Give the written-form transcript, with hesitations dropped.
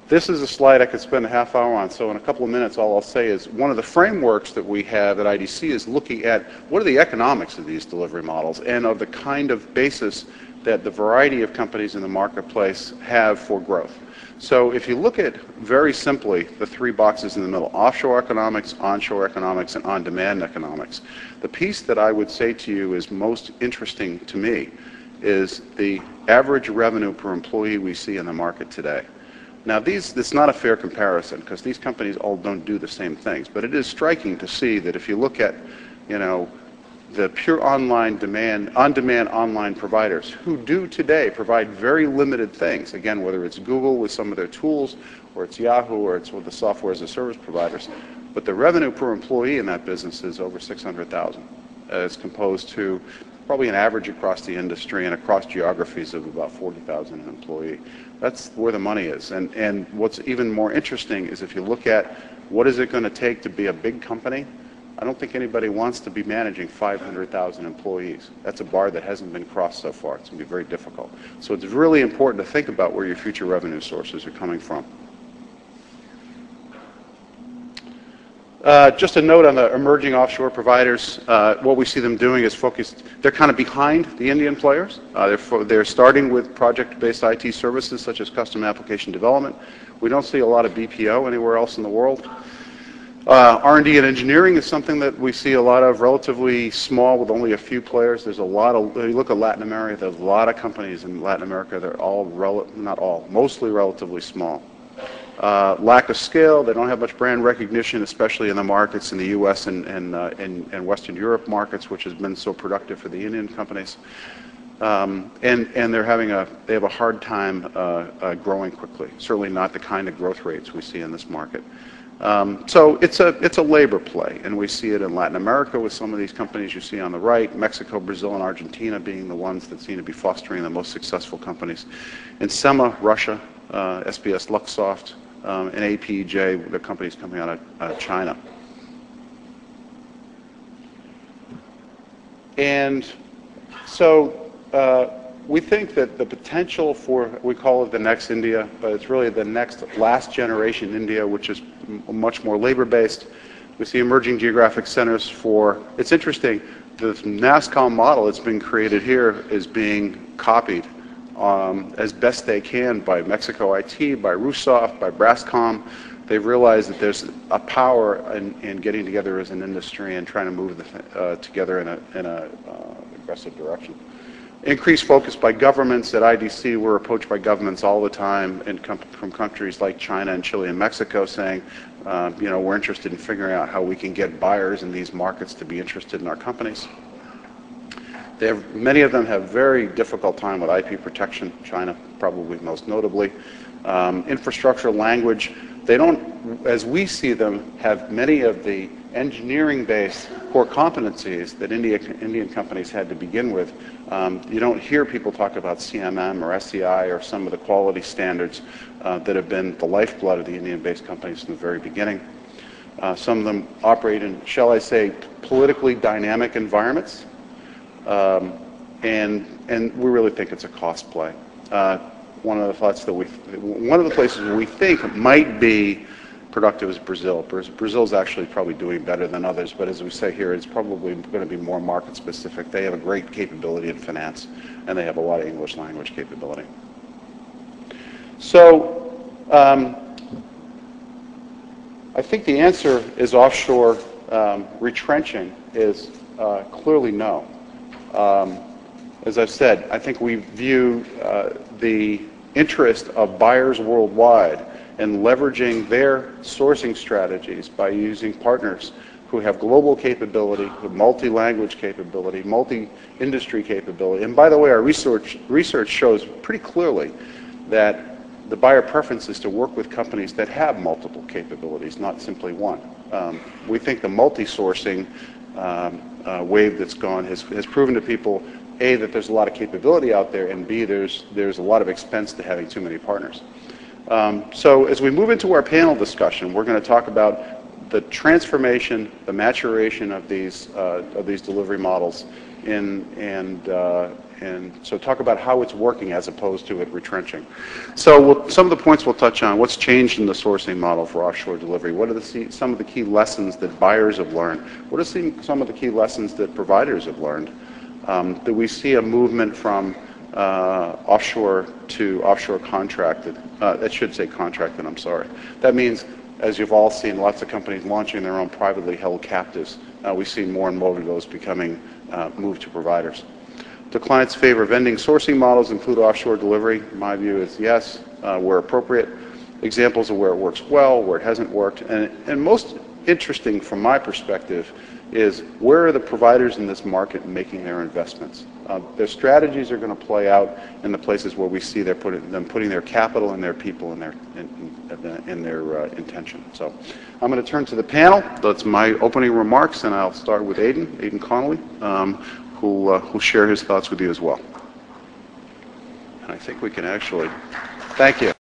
This is a slide I could spend a half hour on, so in a couple of minutes all I'll say is one of the frameworks that we have at IDC is looking at what are the economics of these delivery models and of the kind of basis that the variety of companies in the marketplace have for growth. So if you look at, very simply, the three boxes in the middle, offshore economics, onshore economics, and on-demand economics, the piece that I would say to you is most interesting to me is the average revenue per employee we see in the market today. Now, it's not a fair comparison because these companies all don't do the same things, but it is striking to see that if you look at, the pure on-demand online providers who do today provide very limited things, again, whether it's Google with some of their tools, or it's Yahoo, or it's with the software as a service providers, but the revenue per employee in that business is over 600,000, as composed to probably an average across the industry and across geographies of about 40,000 an employee. That's where the money is. And what's even more interesting is if you look at what is it going to take to be a big company, I don't think anybody wants to be managing 500,000 employees. That's a bar that hasn't been crossed so far. It's going to be very difficult. So it's really important to think about where your future revenue sources are coming from. Just a note on the emerging offshore providers. What we see them doing is focused. They're kind of behind the Indian players. They're starting with project-based IT services such as custom application development. We don't see a lot of BPO anywhere else in the world. R&D and engineering is something that we see a lot of, relatively small with only a few players. There's a lot of, you look at Latin America, there's a lot of companies in Latin America. They're all, not all, mostly relatively small. Lack of scale, they don't have much brand recognition, especially in the markets in the US and Western Europe markets, which has been so productive for the Indian companies. And they have a hard time growing quickly, certainly not the kind of growth rates we see in this market. So it's a labor play, and we see it in Latin America with some of these companies you see on the right, Mexico, Brazil, and Argentina being the ones that seem to be fostering the most successful companies. In SEMA, Russia, SBS Luxoft, and APJ, the companies coming out of China. And so we think that the potential for, we call it the next India, but it's really the next last generation India, which is much more labor-based. We see emerging geographic centers for, it's interesting, the NASCOM model that's been created here is being copied as best they can by Mexico IT, by Rusoft, by Brascom. They've realized that there's a power in getting together as an industry and trying to move together in an aggressive direction. Increased focus by governments. At IDC, we're approached by governments all the time from countries like China and Chile and Mexico saying, we're interested in figuring out how we can get buyers in these markets to be interested in our companies. Many of them have very difficult time with IP protection, China probably most notably. Infrastructure, language, they don't, as we see them, have many of the engineering-based core competencies that Indian companies had to begin with. You don't hear people talk about CMM or SEI or some of the quality standards that have been the lifeblood of the Indian-based companies from the very beginning. Some of them operate in, shall I say, politically dynamic environments, and we really think it's a cost play. One of the places we think might be productive is Brazil. Brazil's actually probably doing better than others, but as we say here, it's probably going to be more market specific. They have a great capability in finance, and they have a lot of English language capability. So I think the answer is offshore retrenching is clearly no. As I've said, I think we view the interest of buyers worldwide in leveraging their sourcing strategies by using partners who have global capability, who have multi-language capability, multi-industry capability. And by the way, our research shows pretty clearly that the buyer preference is to work with companies that have multiple capabilities, not simply one. We think the multi-sourcing wave that's gone has proven to people, A, that there's a lot of capability out there, and B, there's a lot of expense to having too many partners. So as we move into our panel discussion, we're going to talk about the transformation, the maturation of these delivery models, and And so talk about how it's working as opposed to it retrenching. So some of the points we'll touch on: what's changed in the sourcing model for offshore delivery? What are some of the key lessons that buyers have learned? What are some of the key lessons that providers have learned? That we see a movement from offshore to offshore contracted. That should say contracted, I'm sorry. That means, as you've all seen, lots of companies launching their own privately held captives. We see more and more of those becoming moved to providers. Do clients favor vending sourcing models include offshore delivery? My view is yes, where appropriate. Examples of where it works well, where it hasn't worked. And most interesting from my perspective is where are the providers in this market making their investments? Their strategies are going to play out in the places where we see them putting their capital and their people in their intention. So I'm going to turn to the panel. That's my opening remarks, and I'll start with Aidan Connolly, who'll share his thoughts with you as well. And I think we can actually, thank you.